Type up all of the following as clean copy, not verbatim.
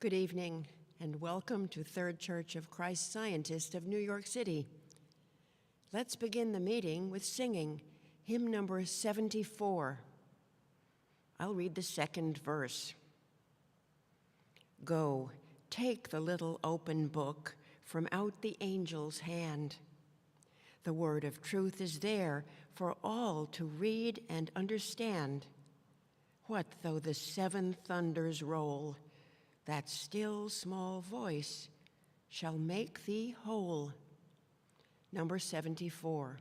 Good evening, and welcome to Third Church of Christ Scientist of New York City. Let's begin the meeting with singing hymn number 74. I'll read the second verse. Go, take the little open book from out the angel's hand. The word of truth is there for all to read and understand. What though the seven thunders roll? That still small voice shall make thee whole. Number 74.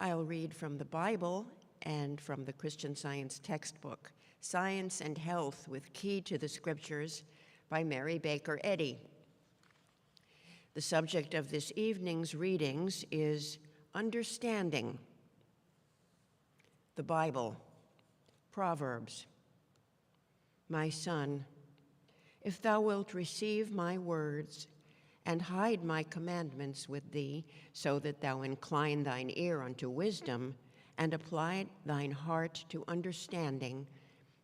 I'll read from the Bible and from the Christian Science textbook, Science and Health with Key to the Scriptures by Mary Baker Eddy. The subject of this evening's readings is understanding. The Bible, Proverbs. My son, if thou wilt receive my words and hide my commandments with thee, so that thou incline thine ear unto wisdom, and apply thine heart to understanding.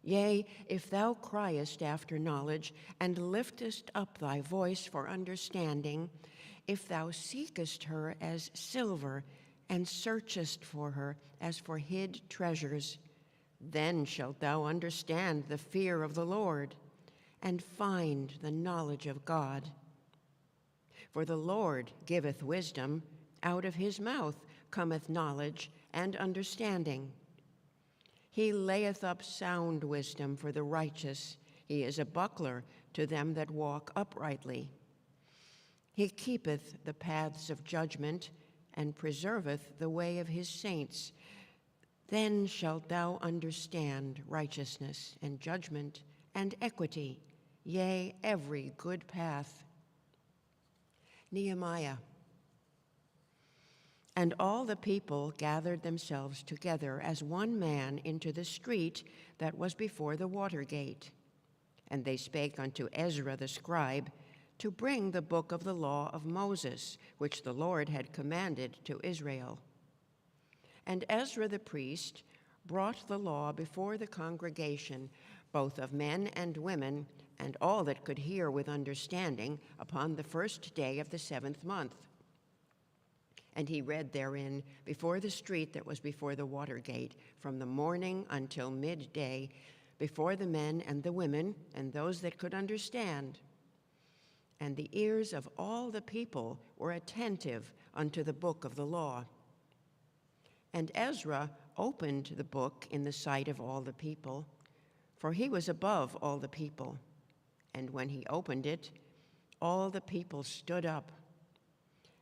Yea, if thou criest after knowledge, and liftest up thy voice for understanding, if thou seekest her as silver, and searchest for her as for hid treasures, then shalt thou understand the fear of the Lord, and find the knowledge of God. For the Lord giveth wisdom, out of his mouth cometh knowledge and understanding. He layeth up sound wisdom for the righteous. He is a buckler to them that walk uprightly. He keepeth the paths of judgment, and preserveth the way of his saints. Then shalt thou understand righteousness and judgment and equity, yea, every good path. Nehemiah. And all the people gathered themselves together as one man into the street that was before the water gate. And they spake unto Ezra the scribe to bring the book of the law of Moses, which the Lord had commanded to Israel. And Ezra the priest brought the law before the congregation, both of men and women, and all that could hear with understanding upon the first day of the 7th month. And he read therein before the street that was before the water gate, from the morning until midday, before the men and the women and those that could understand. And the ears of all the people were attentive unto the book of the law. And Ezra opened the book in the sight of all the people, for he was above all the people. And when he opened it, all the people stood up.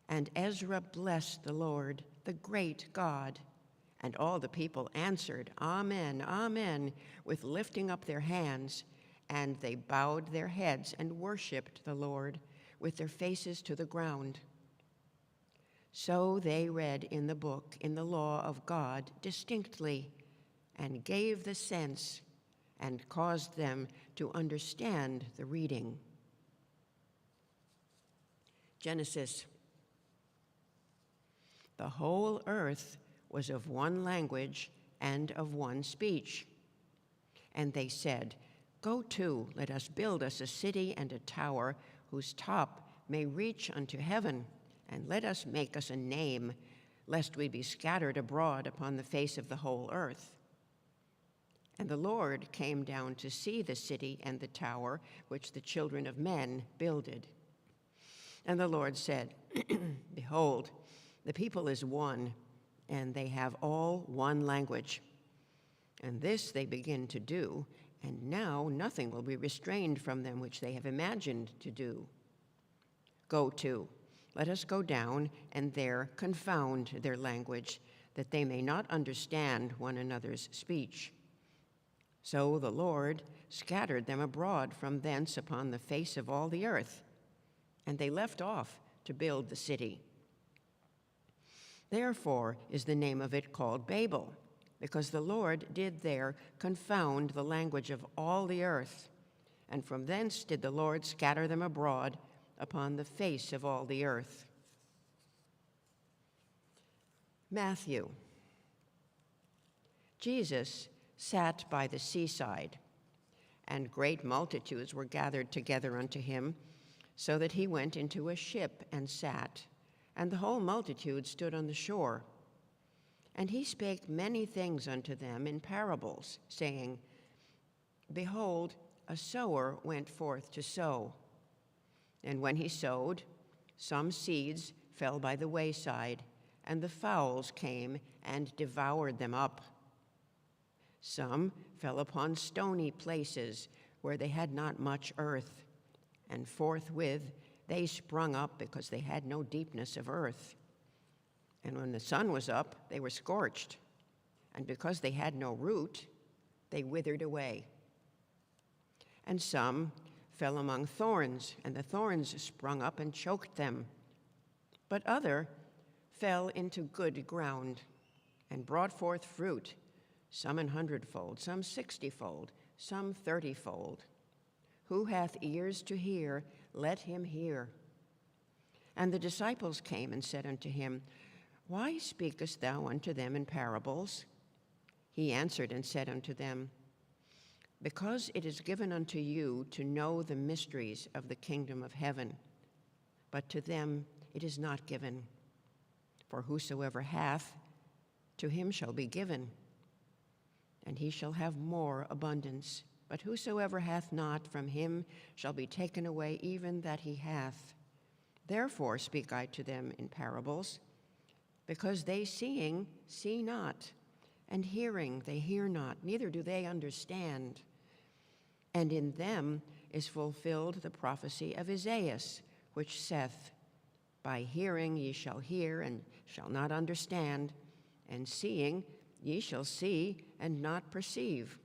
And Ezra blessed the Lord, the great God. And all the people answered, Amen, Amen, with lifting up their hands. And they bowed their heads and worshiped the Lord with their faces to the ground. So they read in the book, in the law of God, distinctly, and gave the sense, and caused them to understand the reading. Genesis. The whole earth was of one language and of one speech. And they said, Go to, let us build us a city and a tower, whose top may reach unto heaven, and let us make us a name, lest we be scattered abroad upon the face of the whole earth. And the Lord came down to see the city and the tower which the children of men builded. And the Lord said, Behold, the people is one, and they have all one language. And this they begin to do, and now nothing will be restrained from them which they have imagined to do. Go to, let us go down, and there confound their language, that they may not understand one another's speech. So the Lord scattered them abroad from thence upon the face of all the earth, and they left off to build the city. Therefore is the name of it called Babel, because the Lord did there confound the language of all the earth, and from thence did the Lord scatter them abroad upon the face of all the earth. Matthew. Jesus sat by the seaside, and great multitudes were gathered together unto him, so that he went into a ship and sat, and the whole multitude stood on the shore. And he spake many things unto them in parables, saying, Behold, a sower went forth to sow. And when he sowed, some seeds fell by the wayside, and the fowls came and devoured them up. Some fell upon stony places where they had not much earth, and forthwith they sprung up because they had no deepness of earth. And when the sun was up, they were scorched, and because they had no root, they withered away. And some fell among thorns, and the thorns sprung up and choked them. But other fell into good ground and brought forth fruit, some 100-fold, some 60-fold, some 30-fold. Who hath ears to hear, let him hear. And the disciples came and said unto him, Why speakest thou unto them in parables? He answered and said unto them, Because it is given unto you to know the mysteries of the kingdom of heaven, but to them it is not given. For whosoever hath, to him shall be given, and he shall have more abundance. But whosoever hath not, from him shall be taken away even that he hath. Therefore speak I to them in parables, because they seeing see not, and hearing they hear not, neither do they understand. And in them is fulfilled the prophecy of Isaiah, which saith, By hearing ye shall hear, and shall not understand, and seeing ye shall see, and not perceive.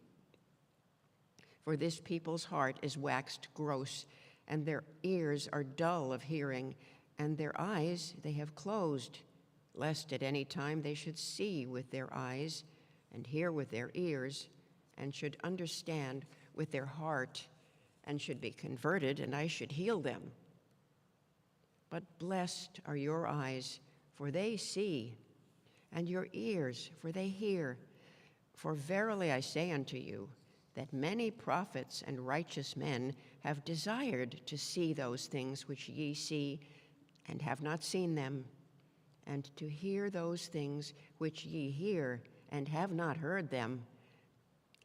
For this people's heart is waxed gross, and their ears are dull of hearing, and their eyes they have closed, lest at any time they should see with their eyes, and hear with their ears, and should understand with their heart, and should be converted, and I should heal them. But blessed are your eyes, for they see, and your ears, for they hear. For verily I say unto you, that many prophets and righteous men have desired to see those things which ye see, and have not seen them, and to hear those things which ye hear, and have not heard them.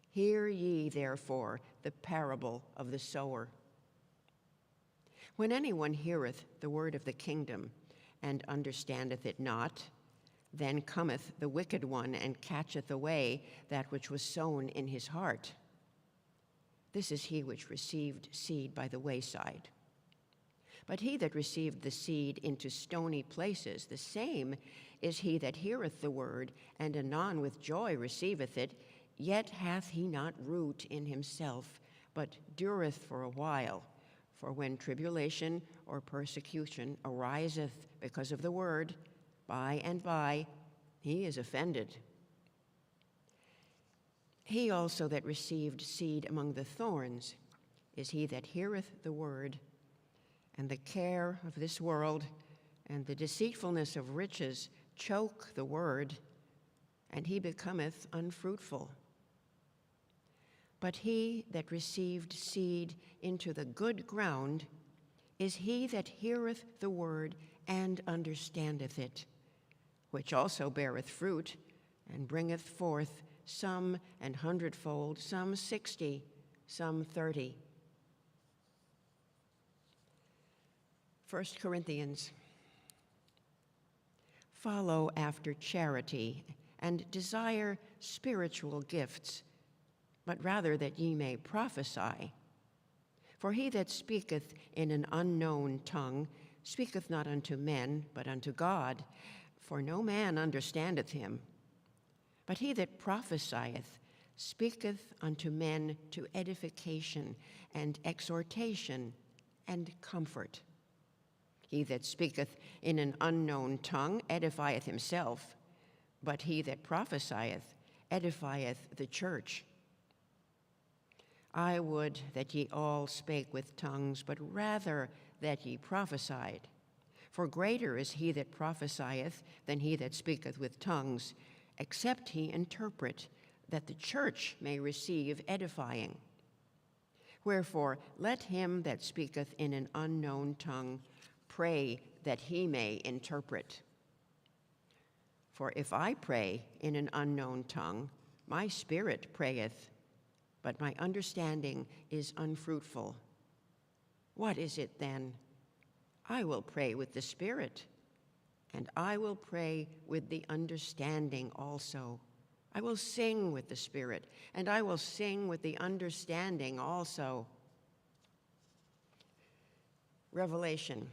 Hear ye, therefore, the parable of the sower. When anyone heareth the word of the kingdom, and understandeth it not, then cometh the wicked one, and catcheth away that which was sown in his heart. This is he which received seed by the wayside. But he that received the seed into stony places, the same is he that heareth the word, and anon with joy receiveth it, yet hath he not root in himself, but dureth for a while. For when tribulation or persecution ariseth because of the word, by and by he is offended. He also that received seed among the thorns is he that heareth the word, and the care of this world and the deceitfulness of riches choke the word, and he becometh unfruitful. But he that received seed into the good ground is he that heareth the word and understandeth it, which also beareth fruit, and bringeth forth some 100-fold, some 60, some 30. 1 Corinthians. Follow after charity, and desire spiritual gifts, but rather that ye may prophesy. For he that speaketh in an unknown tongue speaketh not unto men, but unto God, for no man understandeth him. But he that prophesieth speaketh unto men to edification and exhortation and comfort. He that speaketh in an unknown tongue edifieth himself, but he that prophesieth edifieth the church. I would that ye all spake with tongues, but rather that ye prophesied. For greater is he that prophesieth than he that speaketh with tongues, except he interpret, that the church may receive edifying. Wherefore, let him that speaketh in an unknown tongue pray that he may interpret. For if I pray in an unknown tongue, my spirit prayeth, but my understanding is unfruitful. What is it then? I will pray with the Spirit, and I will pray with the understanding also. I will sing with the Spirit, and I will sing with the understanding also. Revelation.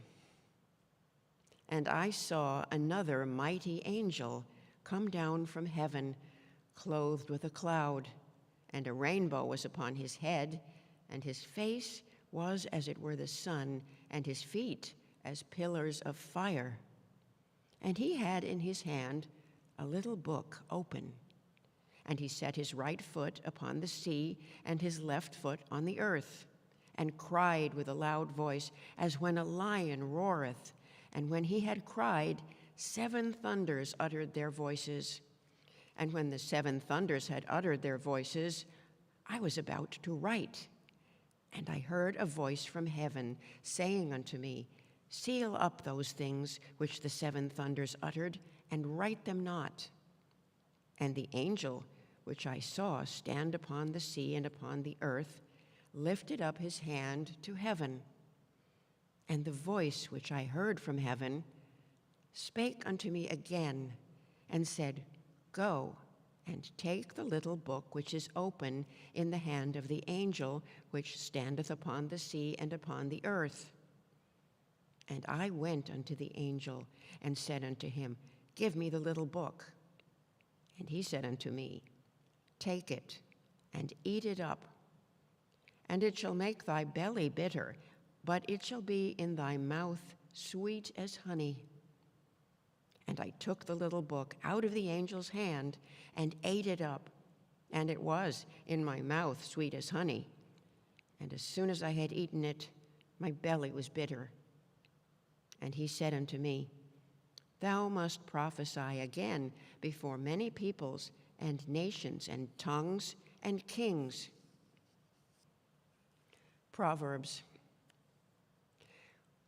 And I saw another mighty angel come down from heaven, clothed with a cloud, and a rainbow was upon his head, and his face was as it were the sun, and his feet as pillars of fire. And he had in his hand a little book open, and he set his right foot upon the sea, and his left foot on the earth, and cried with a loud voice, as when a lion roareth. And when he had cried, 7 thunders uttered their voices. And when the 7 thunders had uttered their voices, I was about to write. And I heard a voice from heaven saying unto me, Seal up those things which the 7 thunders uttered, and write them not. And the angel which I saw stand upon the sea and upon the earth lifted up his hand to heaven. And the voice which I heard from heaven spake unto me again, and said, Go, and take the little book which is open in the hand of the angel which standeth upon the sea and upon the earth. And I went unto the angel, and said unto him, Give me the little book. And he said unto me, Take it, and eat it up. And it shall make thy belly bitter, but it shall be in thy mouth sweet as honey. And I took the little book out of the angel's hand, and ate it up, and it was in my mouth sweet as honey. And as soon as I had eaten it, my belly was bitter. And he said unto me, Thou must prophesy again before many peoples and nations and tongues and kings. Proverbs.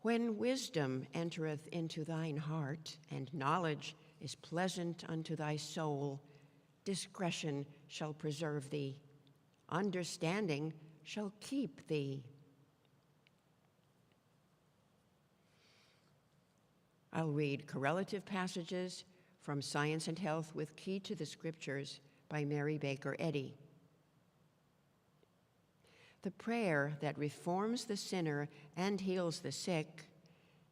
When wisdom entereth into thine heart, and knowledge is pleasant unto thy soul, discretion shall preserve thee, understanding shall keep thee. I'll read correlative passages from Science and Health with Key to the Scriptures by Mary Baker Eddy. The prayer that reforms the sinner and heals the sick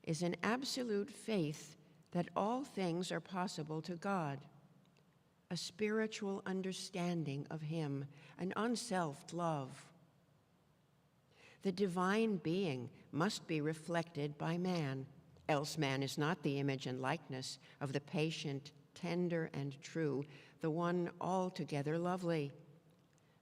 is an absolute faith that all things are possible to God, a spiritual understanding of Him, an unselfed love. The divine being must be reflected by man, else man is not the image and likeness of the patient, tender, and true, the one altogether lovely.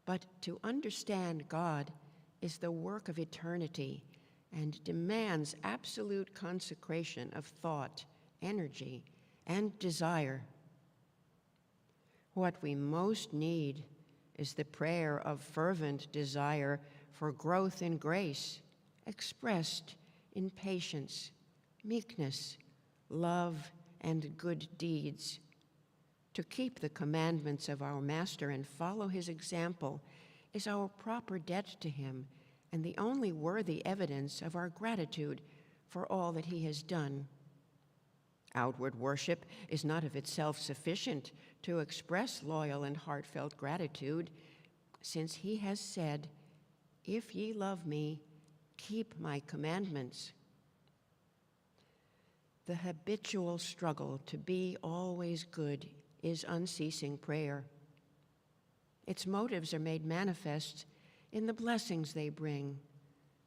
But to understand God is the work of eternity and demands absolute consecration of thought, energy, and desire. What we most need is the prayer of fervent desire for growth in grace, expressed in patience, meekness, love, and good deeds. To keep the commandments of our Master and follow his example is our proper debt to him and the only worthy evidence of our gratitude for all that he has done. Outward worship is not of itself sufficient to express loyal and heartfelt gratitude, since he has said, "If ye love me, keep my commandments." The habitual struggle to be always good is unceasing prayer. Its motives are made manifest in the blessings they bring,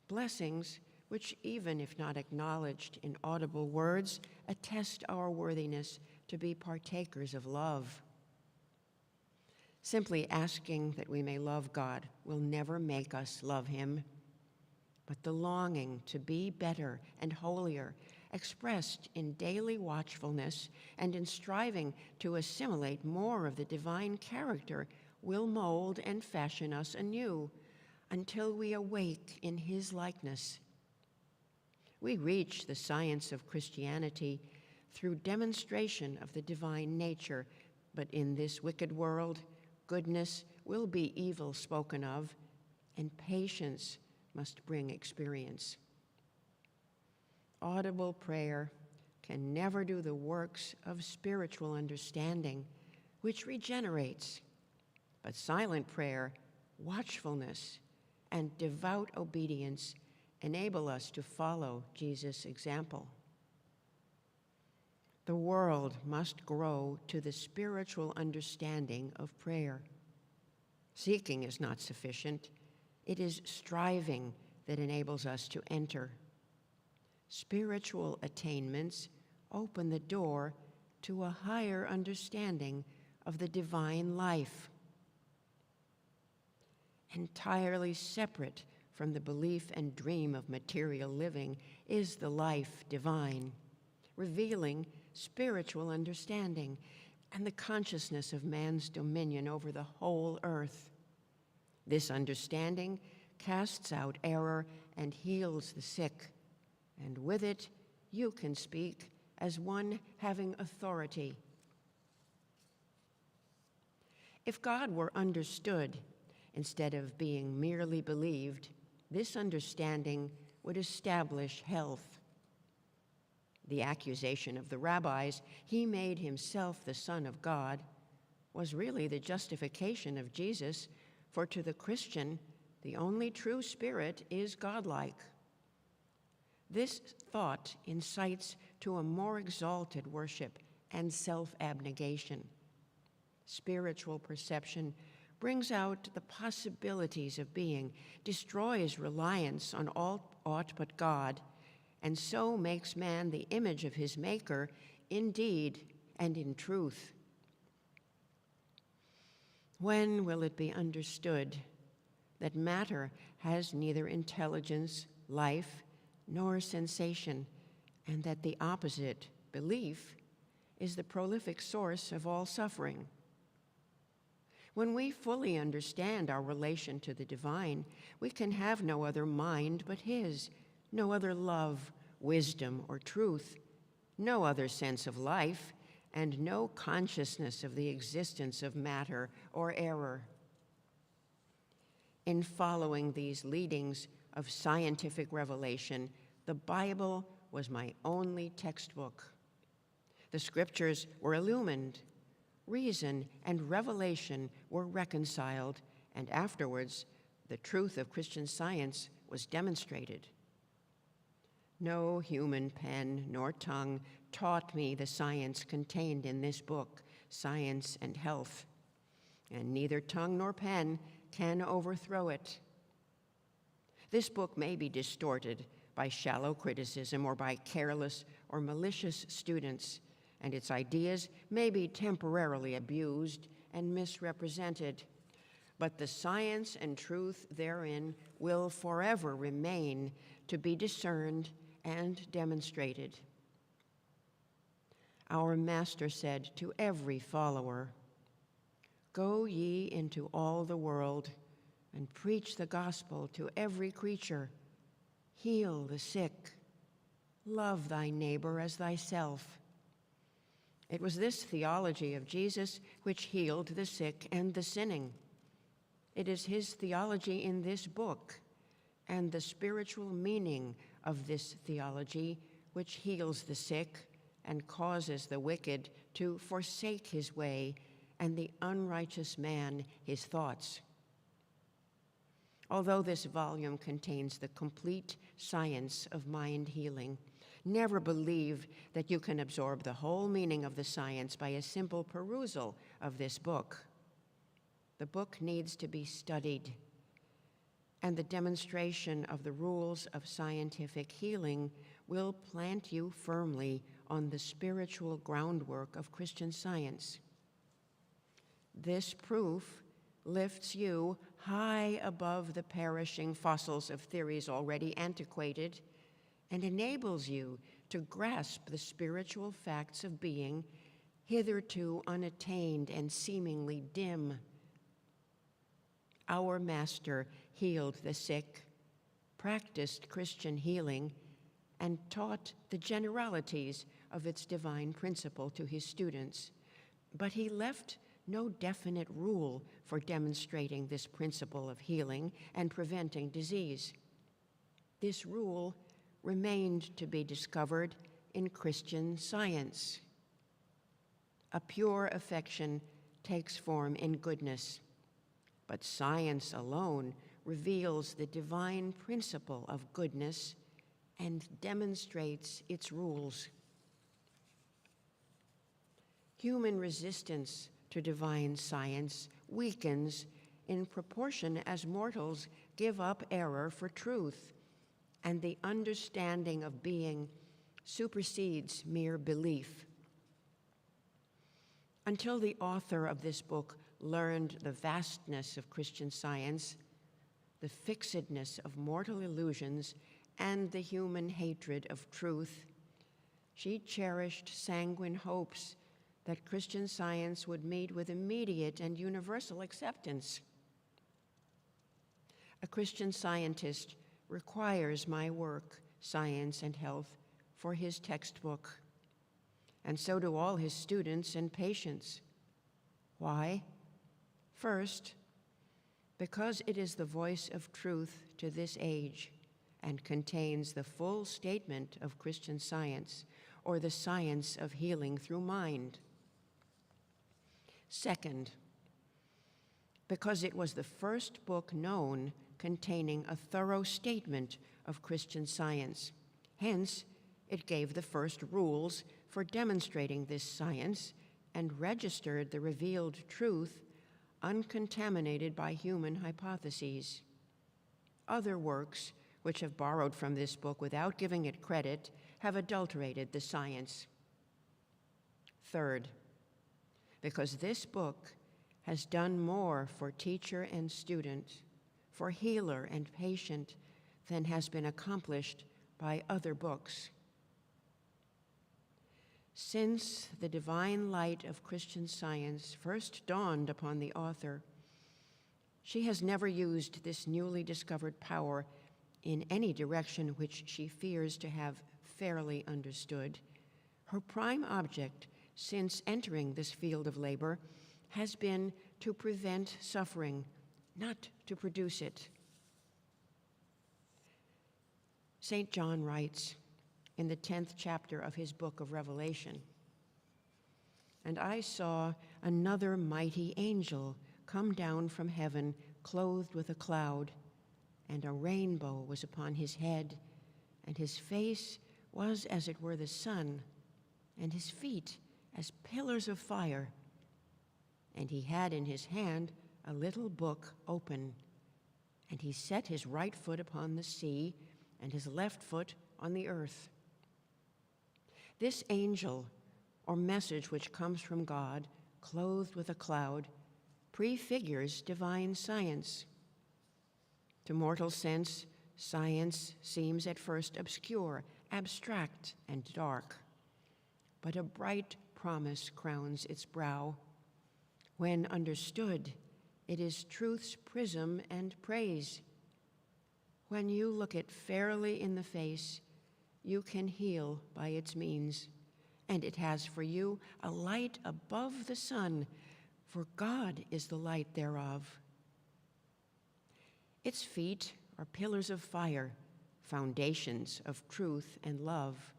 blessings which, even if not acknowledged in audible words, attest our worthiness to be partakers of love. Simply asking that we may love God will never make us love him, but the longing to be better and holier, expressed in daily watchfulness and in striving to assimilate more of the divine character, will mold and fashion us anew until we awake in his likeness. We reach the science of Christianity through demonstration of the divine nature, but in this wicked world, goodness will be evil spoken of, and patience must bring experience. Audible prayer can never do the works of spiritual understanding, which regenerates, but silent prayer, watchfulness, and devout obedience enable us to follow Jesus' example. The world must grow to the spiritual understanding of prayer. Seeking is not sufficient. It is striving that enables us to enter. Spiritual attainments open the door to a higher understanding of the divine life. Entirely separate from the belief and dream of material living is the life divine, revealing spiritual understanding and the consciousness of man's dominion over the whole earth. This understanding casts out error and heals the sick, and with it you can speak as one having authority. If God were understood instead of being merely believed, this understanding would establish health. The accusation of the rabbis, "He made himself the Son of God," was really the justification of Jesus, for to the Christian, the only true spirit is godlike. This thought incites to a more exalted worship and self-abnegation. Spiritual perception brings out the possibilities of being, destroys reliance on aught but God, and so makes man the image of his Maker in deed and in truth. When will it be understood that matter has neither intelligence, life, nor sensation, and that the opposite, belief, is the prolific source of all suffering? When we fully understand our relation to the divine, we can have no other mind but His, no other love, wisdom, or truth, no other sense of life, and no consciousness of the existence of matter or error. In following these leadings of scientific revelation, the Bible was my only textbook. The scriptures were illumined, reason and revelation were reconciled, and afterwards, the truth of Christian Science was demonstrated. No human pen nor tongue taught me the science contained in this book, Science and Health, and neither tongue nor pen can overthrow it. This book may be distorted by shallow criticism or by careless or malicious students, and its ideas may be temporarily abused and misrepresented, but the science and truth therein will forever remain to be discerned and demonstrated. Our Master said to every follower, "Go ye into all the world and preach the gospel to every creature. Heal the sick. Love thy neighbor as thyself." It was this theology of Jesus which healed the sick and the sinning. It is his theology in this book and the spiritual meaning of this theology which heals the sick and causes the wicked to forsake his way and the unrighteous man his thoughts. Although this volume contains the complete science of mind healing, never believe that you can absorb the whole meaning of the science by a simple perusal of this book. The book needs to be studied, and the demonstration of the rules of scientific healing will plant you firmly on the spiritual groundwork of Christian Science. This proof lifts you high above the perishing fossils of theories already antiquated and enables you to grasp the spiritual facts of being hitherto unattained and seemingly dim. Our Master healed the sick, practiced Christian healing, and taught the generalities of its divine principle to his students, but he left no definite rule for demonstrating this principle of healing and preventing disease. This rule remained to be discovered in Christian Science. A pure affection takes form in goodness, but science alone reveals the divine principle of goodness and demonstrates its rules. Human resistance to divine science weakens in proportion as mortals give up error for truth, and the understanding of being supersedes mere belief. Until the author of this book learned the vastness of Christian Science, the fixedness of mortal illusions, and the human hatred of truth, she cherished sanguine hopes that Christian Science would meet with immediate and universal acceptance. A Christian Scientist requires my work, Science and Health, for his textbook, and so do all his students and patients. Why? First, because it is the voice of truth to this age and contains the full statement of Christian Science, or the science of healing through mind. Second, because it was the first book known containing a thorough statement of Christian Science. Hence, it gave the first rules for demonstrating this science and registered the revealed truth uncontaminated by human hypotheses. Other works, which have borrowed from this book without giving it credit, have adulterated the science. Third, because this book has done more for teacher and student, for healer and patient, than has been accomplished by other books. Since the divine light of Christian Science first dawned upon the author, she has never used this newly discovered power in any direction which she fears to have fairly understood. Her prime object since entering this field of labor has been to prevent suffering, not to produce it. St. John writes in the 10th chapter of his book of Revelation, "And I saw another mighty angel come down from heaven, clothed with a cloud, and a rainbow was upon his head, and his face was as it were the sun, and his feet as pillars of fire. And he had in his hand a little book open, and he set his right foot upon the sea, and his left foot on the earth." This angel, or message which comes from God, clothed with a cloud, prefigures divine science. To mortal sense, science seems at first obscure, abstract, and dark. But a bright promise crowns its brow. When understood, it is truth's prism and praise. When you look it fairly in the face, you can heal by its means, and it has for you a light above the sun, for God is the light thereof. Its feet are pillars of fire, foundations of truth and love.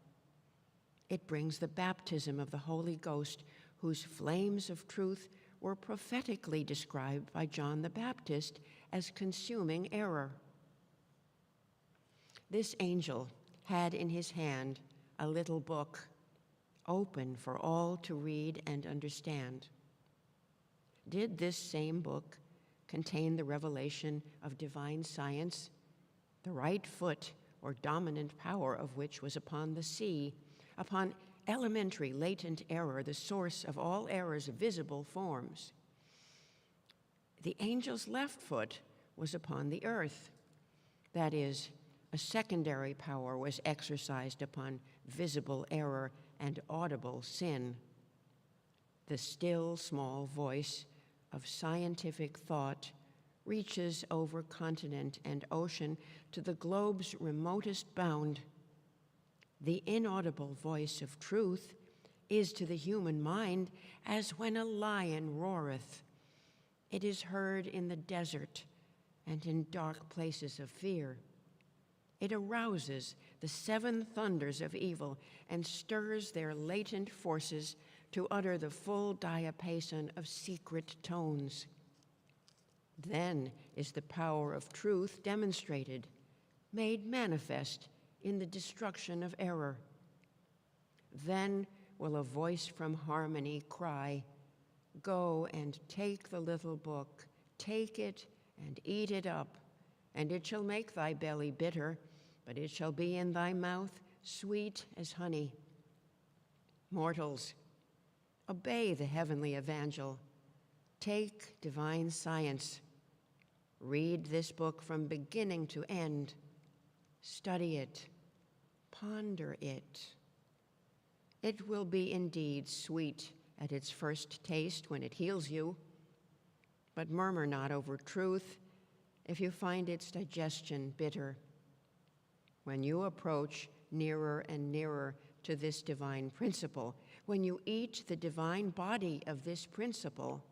It brings the baptism of the Holy Ghost, whose flames of truth were prophetically described by John the Baptist as consuming error. This angel had in his hand a little book, open for all to read and understand. Did this same book contain the revelation of divine science, the right foot or dominant power of which was upon the sea, upon elementary latent error, the source of all error's visible forms? The angel's left foot was upon the earth. That is, a secondary power was exercised upon visible error and audible sin. The still small voice of scientific thought reaches over continent and ocean to the globe's remotest bound. The inaudible voice of truth is to the human mind as when a lion roareth. It is heard in the desert and in dark places of fear. It arouses the seven thunders of evil and stirs their latent forces to utter the full diapason of secret tones. Then is the power of truth demonstrated, made manifest in the destruction of error. Then will a voice from harmony cry, "Go and take the little book, take it and eat it up, and it shall make thy belly bitter, but it shall be in thy mouth sweet as honey." Mortals, obey the heavenly evangel. Take divine science. Read this book from beginning to end. Study it. Ponder it. It will be indeed sweet at its first taste when it heals you, but murmur not over truth if you find its digestion bitter. When you approach nearer and nearer to this divine principle, when you eat the divine body of this principle,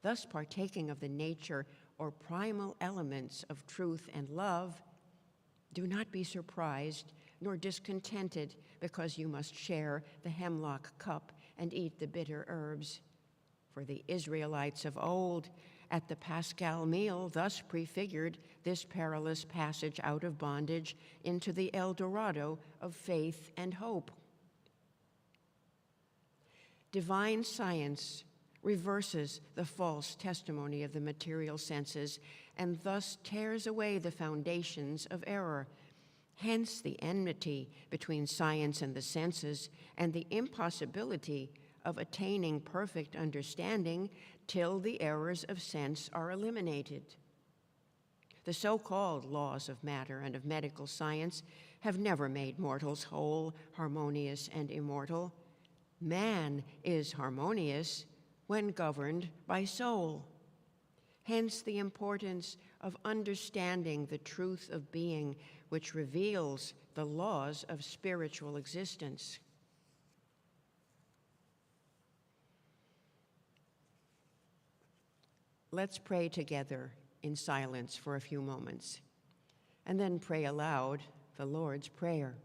thus partaking of the nature or primal elements of truth and love, do not be surprised nor discontented because you must share the hemlock cup and eat the bitter herbs. For the Israelites of old, at the Paschal meal, thus prefigured this perilous passage out of bondage into the El Dorado of faith and hope. Divine science reverses the false testimony of the material senses and thus tears away the foundations of error. Hence the enmity between science and the senses and the impossibility of attaining perfect understanding till the errors of sense are eliminated. The so-called laws of matter and of medical science have never made mortals whole, harmonious, and immortal. Man is harmonious when governed by soul. Hence the importance of understanding the truth of being, which reveals the laws of spiritual existence. Let's pray together in silence for a few moments, and then pray aloud the Lord's Prayer.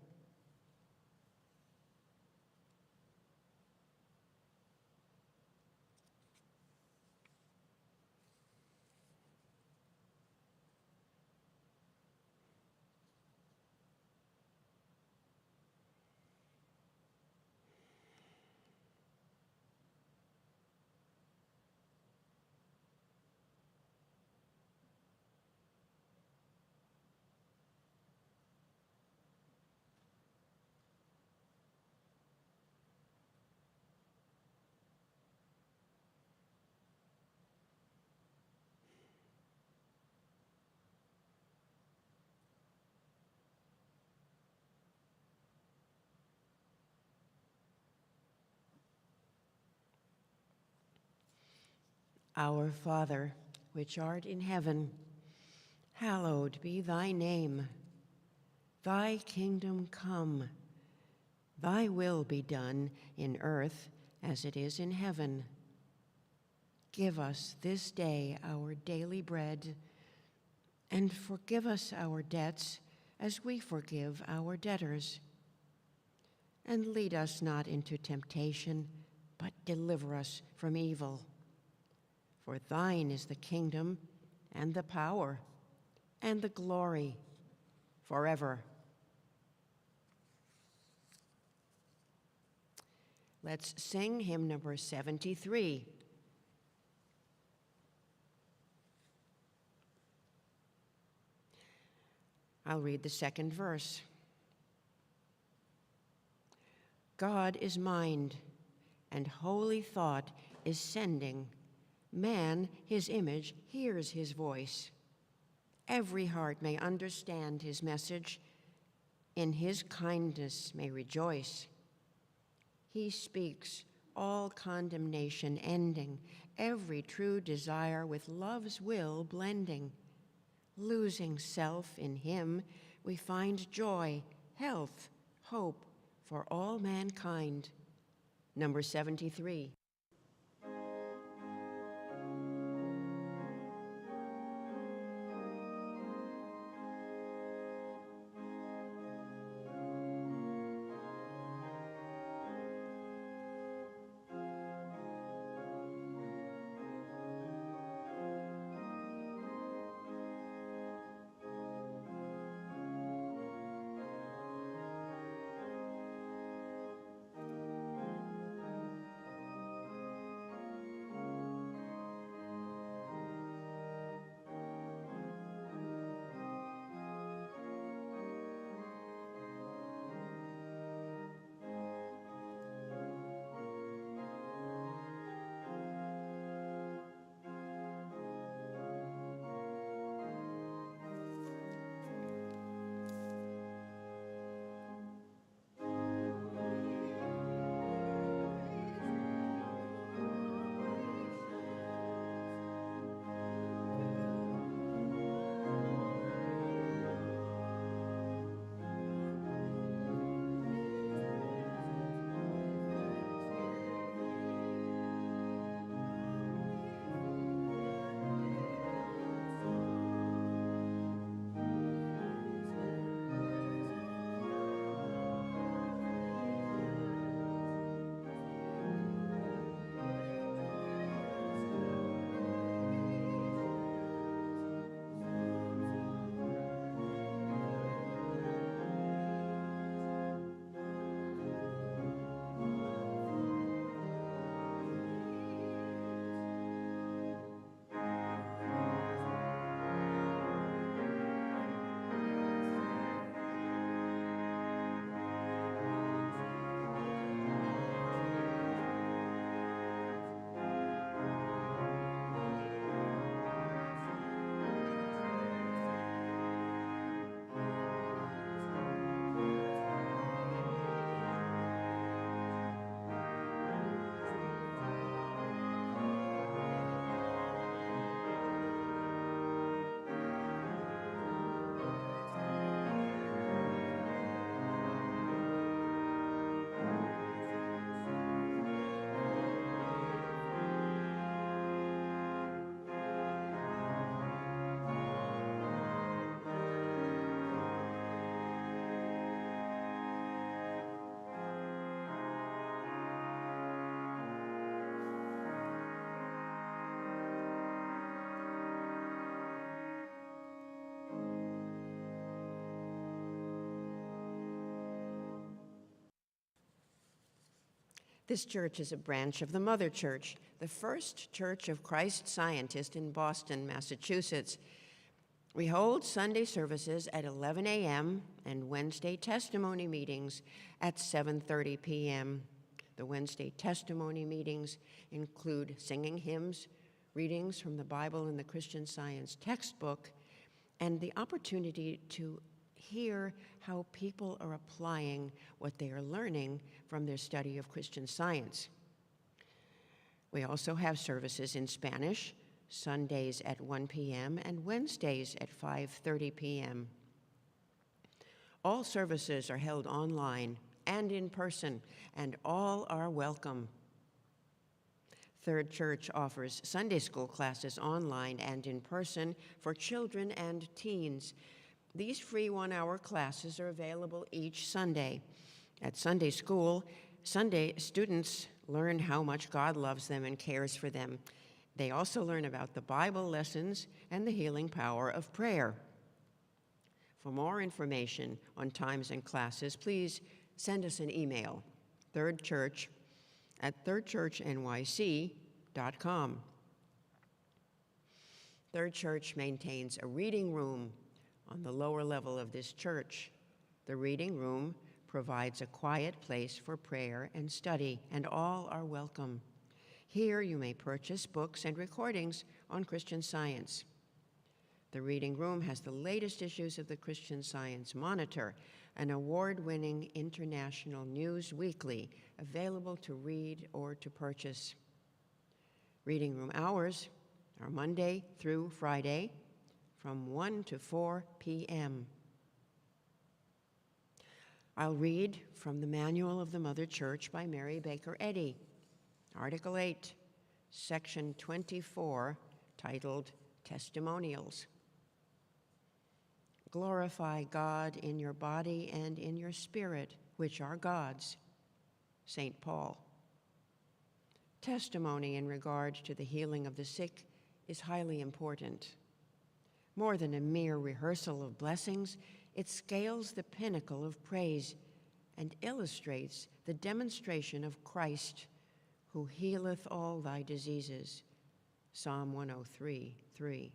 Our Father, which art in heaven, hallowed be thy name. Thy kingdom come, thy will be done in earth as it is in heaven. Give us this day our daily bread, and forgive us our debts as we forgive our debtors. And lead us not into temptation, but deliver us from evil. For thine is the kingdom, and the power, and the glory, forever. Let's sing hymn number 73. I'll read the second verse. God is mind, and holy thought is sending. Man, his image, hears his voice. Every heart may understand his message, in his kindness may rejoice. He speaks, all condemnation ending, every true desire with love's will blending. Losing self in him, we find joy, health, hope for all mankind. Number 73. This church is a branch of the Mother Church, the first Church of Christ Scientist in Boston, Massachusetts. We hold Sunday services at 11 a.m. and Wednesday testimony meetings at 7:30 p.m. The Wednesday testimony meetings include singing hymns, readings from the Bible and the Christian Science textbook, and the opportunity to hear how people are applying what they are learning from their study of Christian Science. We also have services in Spanish, Sundays at 1 p.m. and Wednesdays at 5:30 p.m. All services are held online and in person, and all are welcome. Third Church offers Sunday school classes online and in person for children and teens. These free one-hour classes are available each Sunday. At Sunday school, students learn how much God loves them and cares for them. They also learn about the Bible lessons and the healing power of prayer. For more information on times and classes, please send us an email, thirdchurch@thirdchurchnyc.com. Third Church maintains a reading room on the lower level of this church. The reading room provides a quiet place for prayer and study, and all are welcome. Here you may purchase books and recordings on Christian Science. The reading room has the latest issues of the Christian Science Monitor, an award-winning international news weekly available to read or to purchase. Reading room hours are Monday through Friday from 1 to 4 p.m. I'll read from the Manual of the Mother Church by Mary Baker Eddy, Article 8, Section 24, titled Testimonials. Glorify God in your body and in your spirit, which are God's. St. Paul. Testimony in regard to the healing of the sick is highly important. More than a mere rehearsal of blessings, it scales the pinnacle of praise and illustrates the demonstration of Christ, who healeth all thy diseases. Psalm 103:3.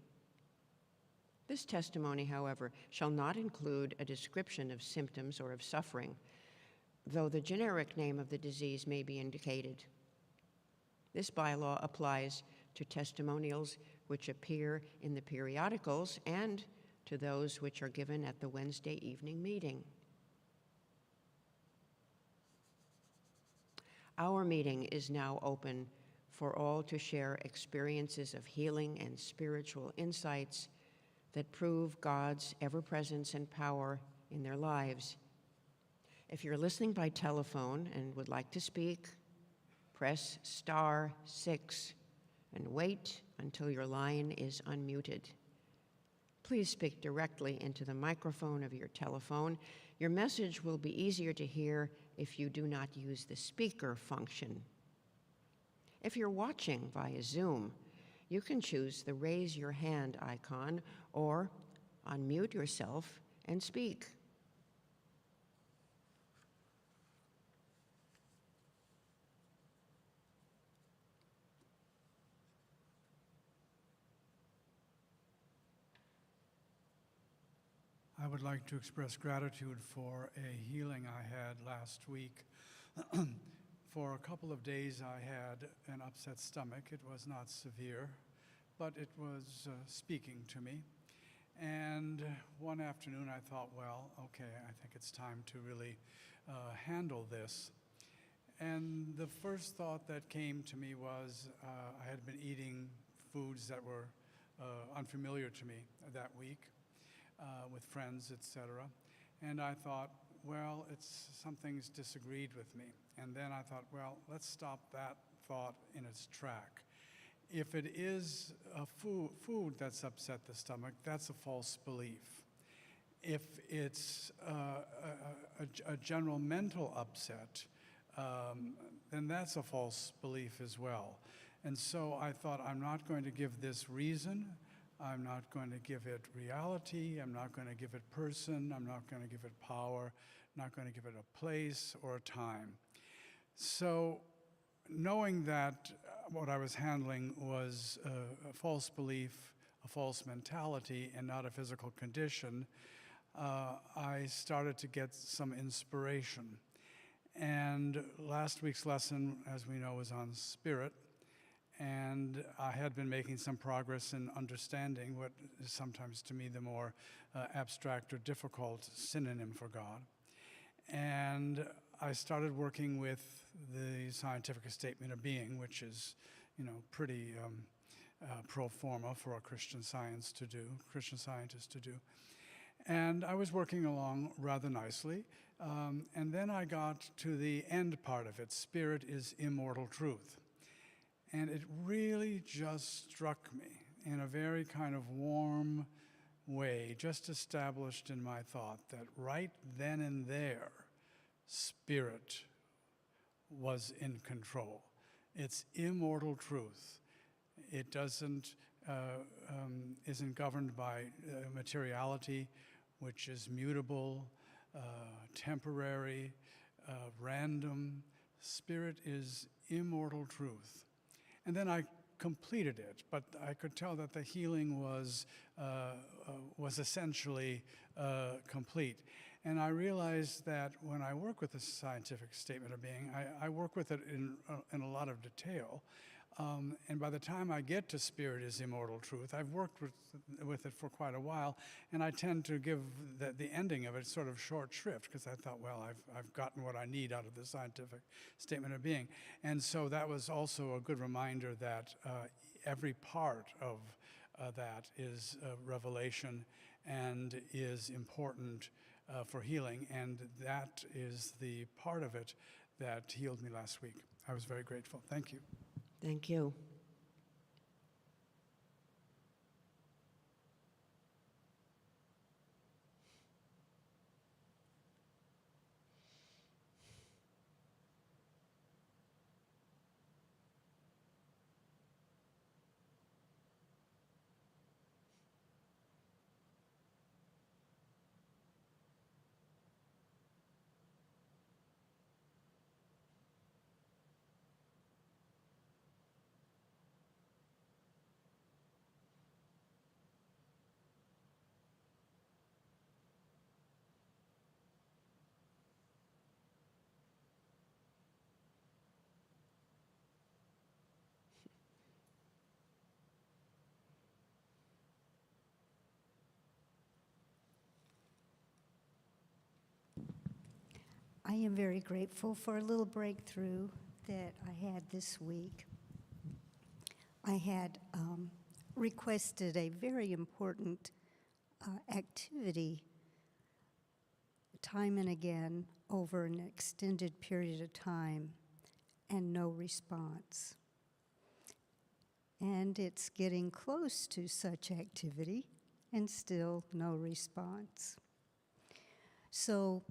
This testimony, however, shall not include a description of symptoms or of suffering, though the generic name of the disease may be indicated. This bylaw applies to testimonials which appear in the periodicals and to those which are given at the Wednesday evening meeting. Our meeting is now open for all to share experiences of healing and spiritual insights that prove God's ever-presence and power in their lives. If you're listening by telephone and would like to speak, press *6 and wait until your line is unmuted. Please speak directly into the microphone of your telephone. Your message will be easier to hear if you do not use the speaker function. If you're watching via Zoom, you can choose the raise your hand icon or unmute yourself and speak. I would like to express gratitude for a healing I had last week. For a couple of days I had an upset stomach. It was not severe, but it was speaking to me. And one afternoon I thought, well, okay, I think it's time to really handle this. And the first thought that came to me was I had been eating foods that were unfamiliar to me that week. With friends, etc. And I thought, well, something's disagreed with me. And then I thought, well, let's stop that thought in its track. If it is a food that's upset the stomach, that's a false belief. If it's a general mental upset, then that's a false belief as well. And so I thought, I'm not going to give this reason. I'm not going to give it reality. I'm not going to give it person. I'm not going to give it power. I'm not going to give it a place or a time. So knowing that what I was handling was a false belief, a false mentality, and not a physical condition, I started to get some inspiration. And last week's lesson, as we know, was on spirit. And I had been making some progress in understanding what is sometimes to me the more abstract or difficult synonym for God. And I started working with the scientific statement of being, which is, pretty pro forma for a Christian scientist to do. And I was working along rather nicely. And then I got to the end part of it, spirit is immortal truth. And it really just struck me in a very kind of warm way, just established in my thought that right then and there, spirit was in control. It's immortal truth. It isn't governed by materiality, which is mutable, temporary, random. Spirit is immortal truth. And then I completed it, but I could tell that the healing was essentially complete. And I realized that when I work with the scientific statement of being, I work with it in a lot of detail. And by the time I get to spirit is immortal truth, I've worked with it for quite a while, and I tend to give the ending of it sort of short shrift, because I thought, well, I've gotten what I need out of the scientific statement of being. And so that was also a good reminder that every part of that is revelation and is important for healing, and that is the part of it that healed me last week. I was very grateful. Thank you. Thank you. I am very grateful for a little breakthrough that I had this week. I had requested a very important activity time and again over an extended period of time, and no response. And it's getting close to such activity, and still no response. So,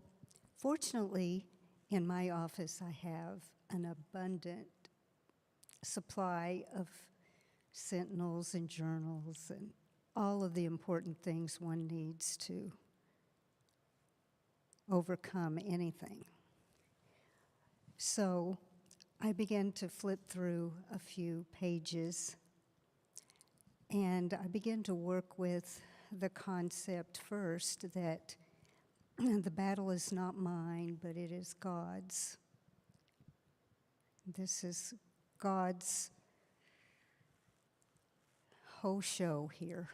fortunately, in my office, I have an abundant supply of sentinels and journals and all of the important things one needs to overcome anything. So I began to flip through a few pages, and I began to work with the concept first that the battle is not mine, but it is God's. This is God's whole show here.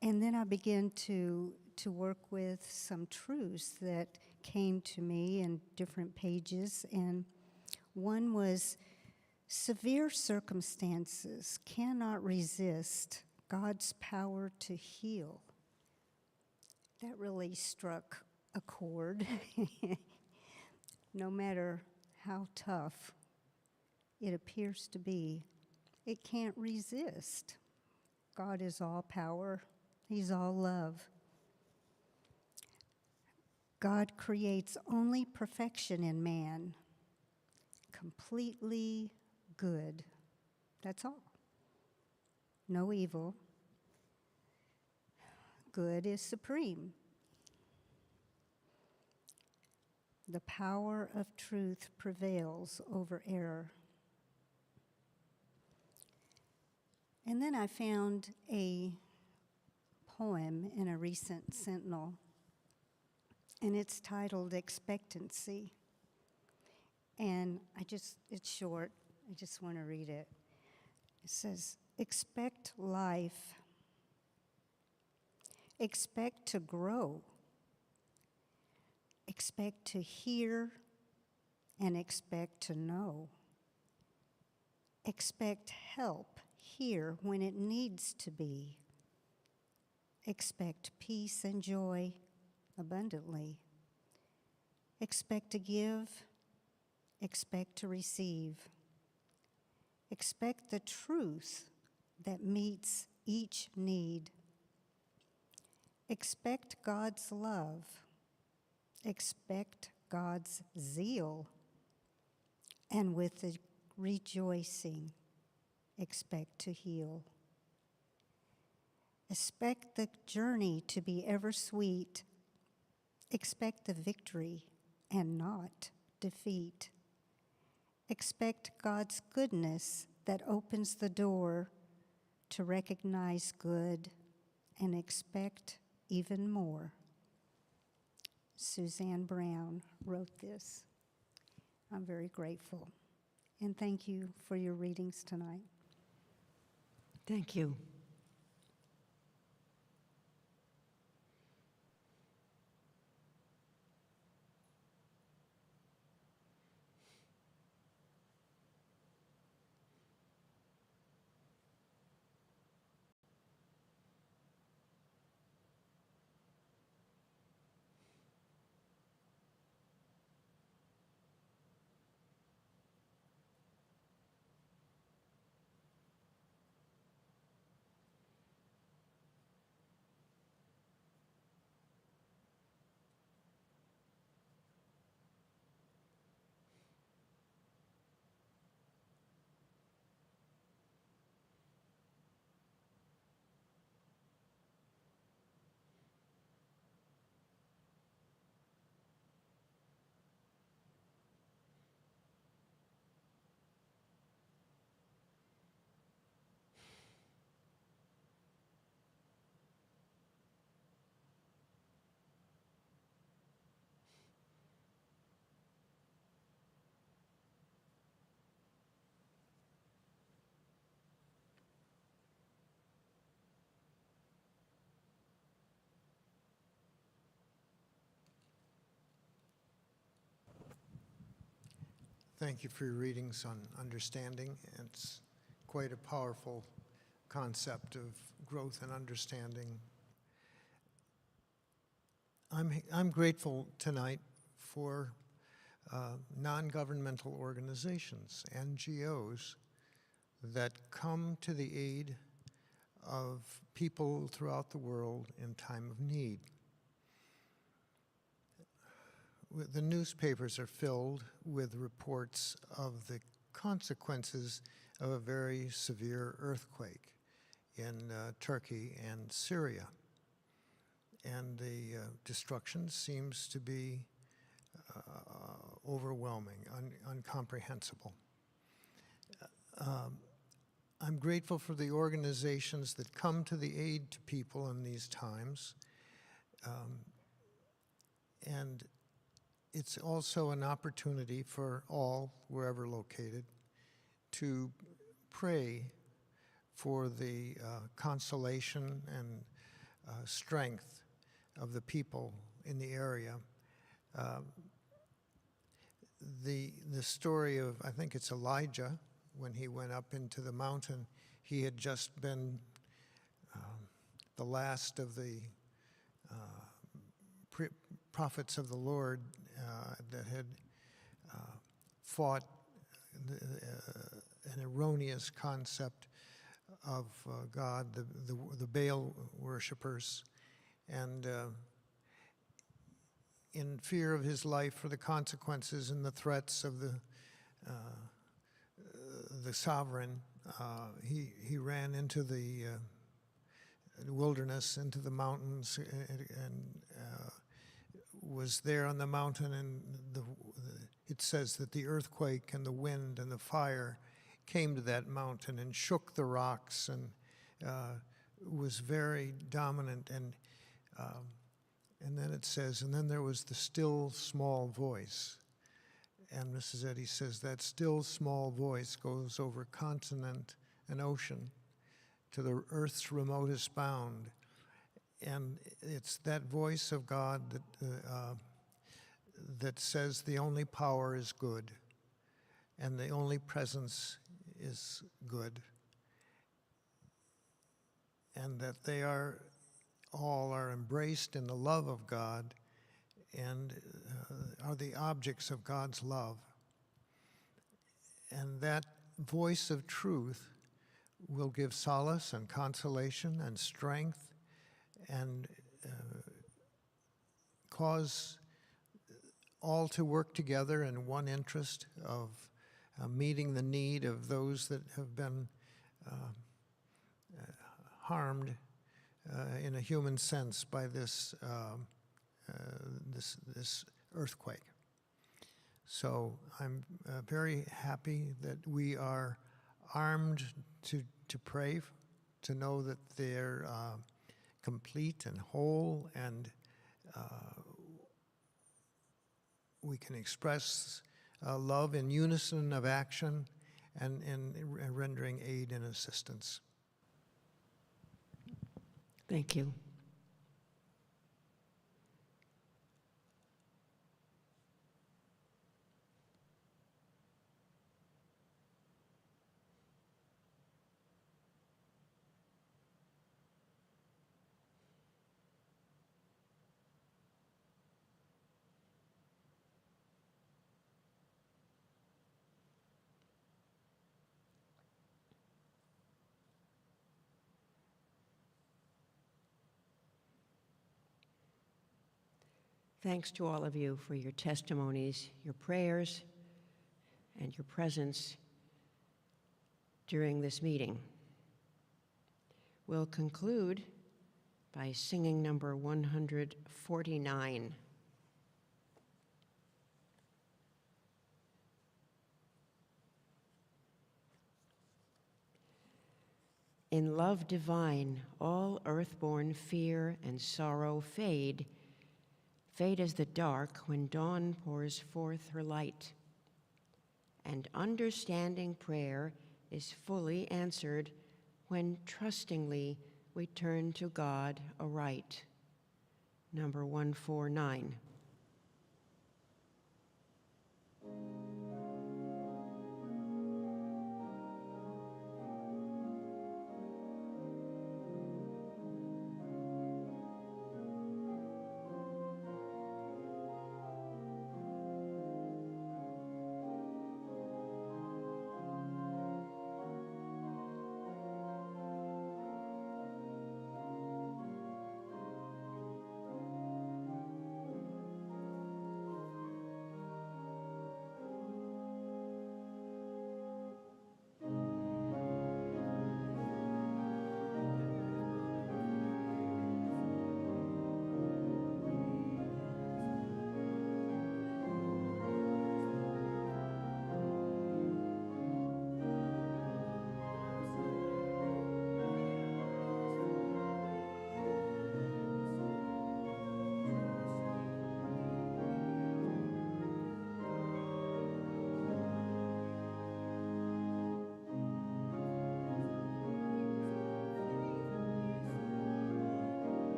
And then I began to work with some truths that came to me in different pages. And one was, severe circumstances cannot resist God's power to heal. That really struck a chord. No matter how tough it appears to be, it can't resist. God is all power. He's all love. God creates only perfection in man, completely good. That's all. No evil. Good is supreme. The power of truth prevails over error. And then I found a poem in a recent Sentinel, and it's titled Expectancy. And it's short, I just want to read it. It says, expect life, expect to grow, expect to hear, and expect to know. Expect help here when it needs to be. Expect peace and joy abundantly. Expect to give, expect to receive. Expect the truth that meets each need. Expect God's love. Expect God's zeal. And with the rejoicing, expect to heal. Expect the journey to be ever sweet. Expect the victory and not defeat. Expect God's goodness that opens the door to recognize good and expect even more. Suzanne Brown wrote this. I'm very grateful. And thank you for your readings tonight. Thank you. Thank you for your readings on understanding. It's quite a powerful concept of growth and understanding. I'm grateful tonight for non-governmental organizations, NGOs, that come to the aid of people throughout the world in time of need. The newspapers are filled with reports of the consequences of a very severe earthquake in Turkey and Syria. And the destruction seems to be overwhelming, incomprehensible. I'm grateful for the organizations that come to the aid to people in these times. And it's also an opportunity for all, wherever located, to pray for the consolation and strength of the people in the area. The story of, I think it's Elijah, when he went up into the mountain, he had just been the last of the prophets of the Lord that had fought an erroneous concept of God, the Baal worshipers, and in fear of his life for the consequences and the threats of the sovereign, he ran into the wilderness, into the mountains, and was there on the mountain, and it says that the earthquake and the wind and the fire came to that mountain and shook the rocks, and was very dominant. And then it says, and then there was the still small voice. And Mrs. Eddy says that still small voice goes over continent and ocean to the earth's remotest bound. And it's that voice of God that says the only power is good, and the only presence is good, and that they all are embraced in the love of God and are the objects of God's love. And that voice of truth will give solace and consolation and strength, and cause all to work together in one interest of meeting the need of those that have been harmed in a human sense by this earthquake. So I'm very happy that we are armed to pray, to know that they're complete and whole, and we can express love in unison of action and rendering aid and assistance. Thank you. Thanks to all of you for your testimonies, your prayers, and your presence during this meeting. We'll conclude by singing number 149. In love divine, all earthborn fear and sorrow fade. Fade as the dark when dawn pours forth her light. And understanding prayer is fully answered when trustingly we turn to God aright. Number 149.